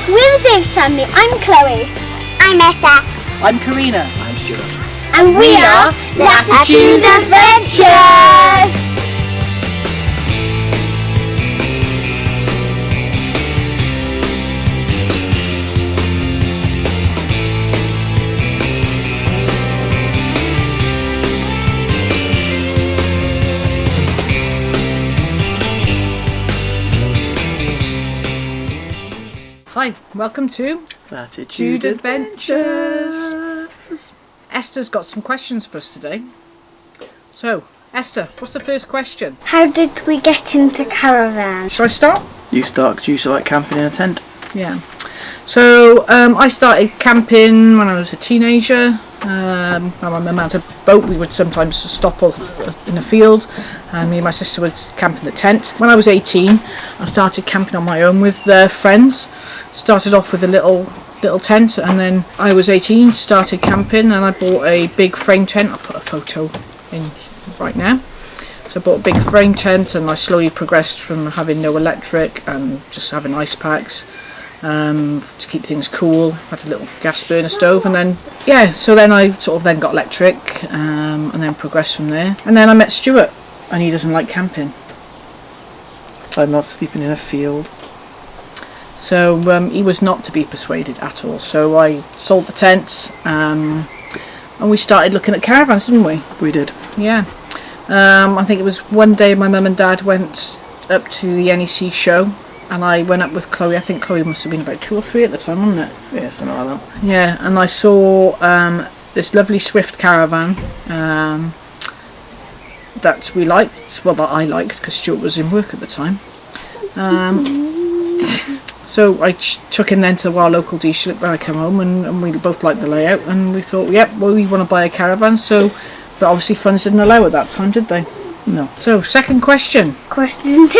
We're the Davis family. I'm Chloe. I'm Esther. I'm Karina. I'm Stuart. And we are Latitude Adventures. Hi, welcome to Latitude Adventures. Esther's got some questions for us today. So, Esther, what's the first question? How did we get into Caravan? Shall I start? You start because you used to like camping in a tent. Yeah. So, I started camping when I was a teenager. When my mum had a boat, we would sometimes stop in a field. Me and my sister would camp in the tent. When I was 18, I started camping on my own with friends. Started off with a little tent, and then I was 18, started camping, and I bought a big frame tent. I'll put a photo in right now. So I bought a big frame tent, and I slowly progressed from having no electric and just having ice packs to keep things cool. Had a little gas burner stove, and then so then I sort of then got electric, and then progressed from there. And then I met Stuart, and he doesn't like camping. I'm not sleeping in a field. So he was not to be persuaded at all. So I sold the tent, and we started looking at caravans, didn't we? We did. Yeah. I think it was one day my mum and dad went up to the NEC show, and I went up with Chloe. I think Chloe must have been about 2 or 3 at the time, wasn't it? Yeah, something like that. Yeah, and I saw this lovely Swift caravan that we liked, well, that I liked, because Stuart was in work at the time. So I took him then to our local dealership when I came home, and we both liked the layout, and we thought, we want to buy a caravan. So, but obviously funds didn't allow at that time, did they? No. So, second question. Question 2.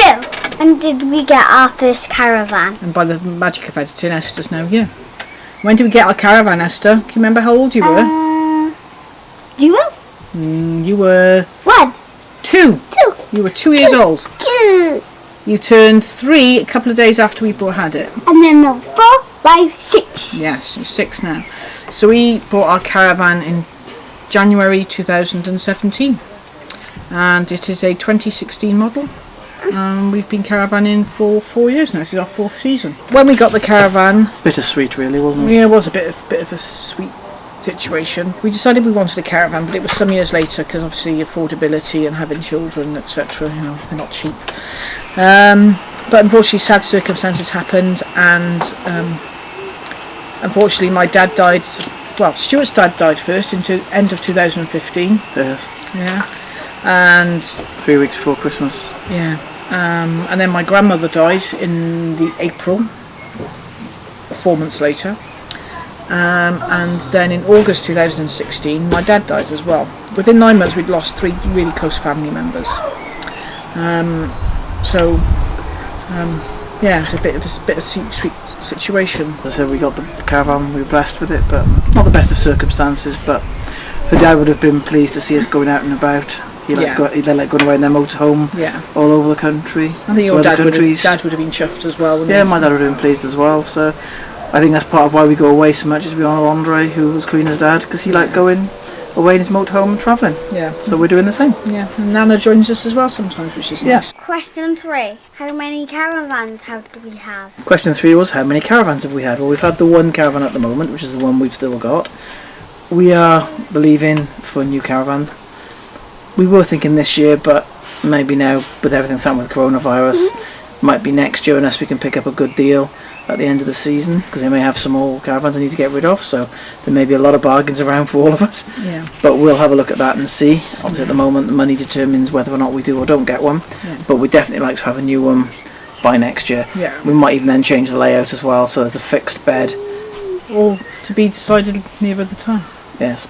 And did we get our first caravan? And by the magic of editing, Esther's now here. When did we get our caravan, Esther? Can you remember how old you were? Do you? You were 1. 2. You were 2 years old. 2. You turned 3 a couple of days after we had it. And then there was 4, 5, 6. Yes, you're 6 now. So we bought our caravan in January 2017, and it is a 2016 model. We've been caravanning for 4 years now. This is our 4th season. When we got the caravan, Bittersweet, really, wasn't it? yeah, it was a bit of a sweet situation. We decided we wanted a caravan, but it was some years later, because obviously affordability and having children, etc. They're not cheap. But unfortunately, sad circumstances happened, and unfortunately, my dad died. Well, Stuart's dad died first into end of 2015. Yes. Yeah, and 3 weeks before Christmas. yeah, and then my grandmother died in the April, 4 months later. And then in August 2016, my dad died as well. Within 9 months, we'd lost 3 really close family members. It's a bit of a sweet situation. As I said, we got the caravan, we were blessed with it, but not the best of circumstances, but her dad would have been pleased to see us going out and about. He liked they like going away in their motorhome all over the country. I think your dad would have been chuffed as well, wouldn't he? My dad would have been pleased as well, so I think that's part of why we go away so much, is we honour Andre, who was Karina's dad, because he liked going away in his motorhome and travelling. Yeah. So we're doing the same. Yeah, and Nana joins us as well sometimes, which is nice. Question 3. How many caravans do we have? Question 3 was, how many caravans have we had? Well, we've had the 1 caravan at the moment, which is the one we've still got. We are believing for a new caravan. We were thinking this year, but maybe now, with everything that's happened with coronavirus, might be next year, unless we can pick up a good deal at the end of the season, because they may have some old caravans they need to get rid of, so there may be a lot of bargains around for all of us. Yeah. But we'll have a look at that and see. Obviously at the moment the money determines whether or not we do or don't get one, but we'd definitely like to have a new one by next year. Yeah. We might even then change the layout as well, so there's a fixed bed. All to be decided nearer the time. Yes.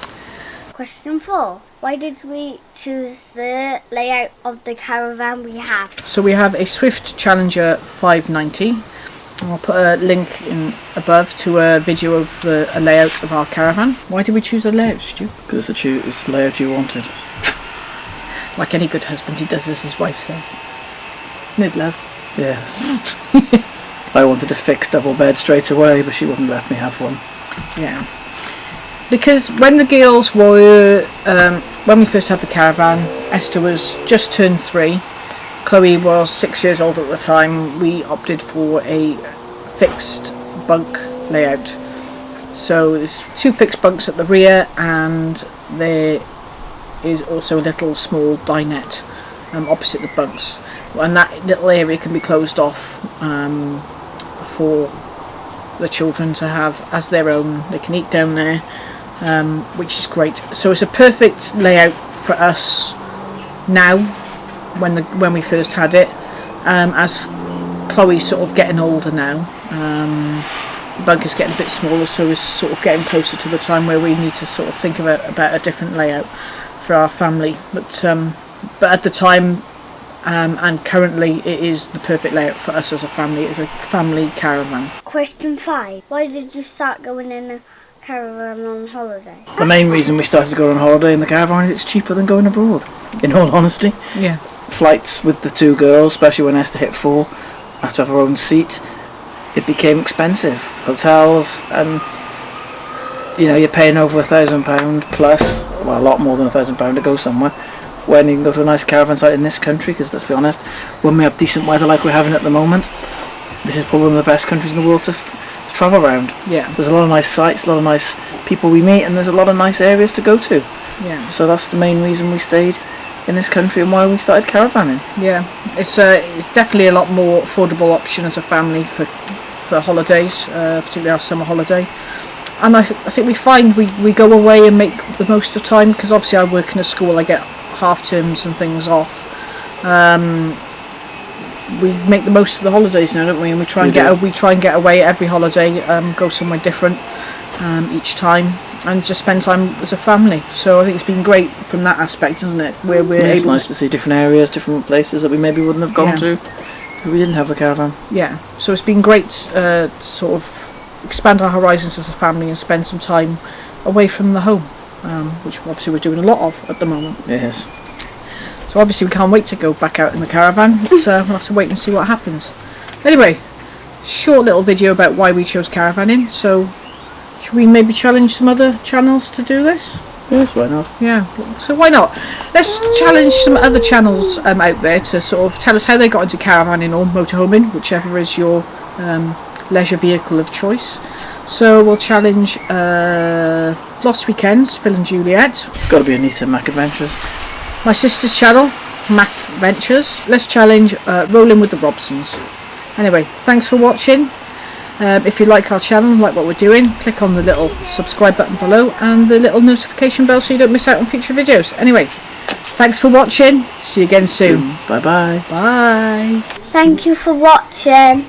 Question 4. Why did we choose the layout of the caravan we have? So we have a Swift Challenger 590. I'll put a link in above to a video of a layout of our caravan. Why did we choose the layout, Stu? Because it's the layout you wanted. Like any good husband, he does as his wife says. Mid-love. Yes. I wanted a fixed double bed straight away, but she wouldn't let me have one. Yeah. Because when the girls were, when we first had the caravan, Esther was just turned 3. Chloe was 6 years old at the time. We opted for a fixed bunk layout. So there's 2 fixed bunks at the rear, and there is also a little small dinette opposite the bunks. And that little area can be closed off for the children to have as their own. They can eat down there, which is great. So it's a perfect layout for us now when we first had it. As Chloe's sort of getting older now, the bunk is getting a bit smaller, so it's sort of getting closer to the time where we need to sort of think about a different layout for our family. But at the time, and currently, it is the perfect layout for us as a family. It's a family caravan. Question 5. Why did you start going in a caravan on holiday? The main reason we started to go on holiday in the caravan is it's cheaper than going abroad, in all honesty. Yeah. Flights with the 2 girls, especially when Esther hit 4, has to have her own seat. It became expensive. Hotels, and you're paying over £1,000 plus, well, a lot more than £1,000 to go somewhere, when you can go to a nice caravan site in this country. Because let's be honest, when we have decent weather like we're having at the moment, this is probably one of the best countries in the world to travel around. Yeah. There's a lot of nice sites, a lot of nice people we meet, and there's a lot of nice areas to go to. Yeah. So that's the main reason we stayed in this country and why we started caravanning. Yeah. It's definitely a lot more affordable option as a family for holidays, particularly our summer holiday. And I think we find we go away and make the most of time, because obviously I work in a school, I get half terms and things off. We make the most of the holidays now, don't we? And we try and get away every holiday, go somewhere different each time, and just spend time as a family. So I think it's been great from that aspect, isn't it? Where it's nice to see different areas, different places that we maybe wouldn't have gone to if we didn't have the caravan. Yeah. So it's been great to sort of expand our horizons as a family and spend some time away from the home, which obviously we're doing a lot of at the moment. Yes. So obviously we can't wait to go back out in the caravan, but we'll have to wait and see what happens. Anyway, short little video about why we chose caravanning. So should we maybe challenge some other channels to do this? Yes, why not? Yeah, so why not? Let's challenge some other channels out there to sort of tell us how they got into caravanning or motorhoming, whichever is your leisure vehicle of choice. So we'll challenge Lost Weekends, Phil and Juliet. It's got to be Anita, Mack Ventures. My sister's channel, Mack Ventures. Let's challenge Rolling with the Robsons. Anyway, thanks for watching. If you like our channel, like what we're doing, click on the little subscribe button below and the little notification bell so you don't miss out on future videos. Anyway, thanks for watching. See you again soon. Bye bye. Bye. Thank you for watching.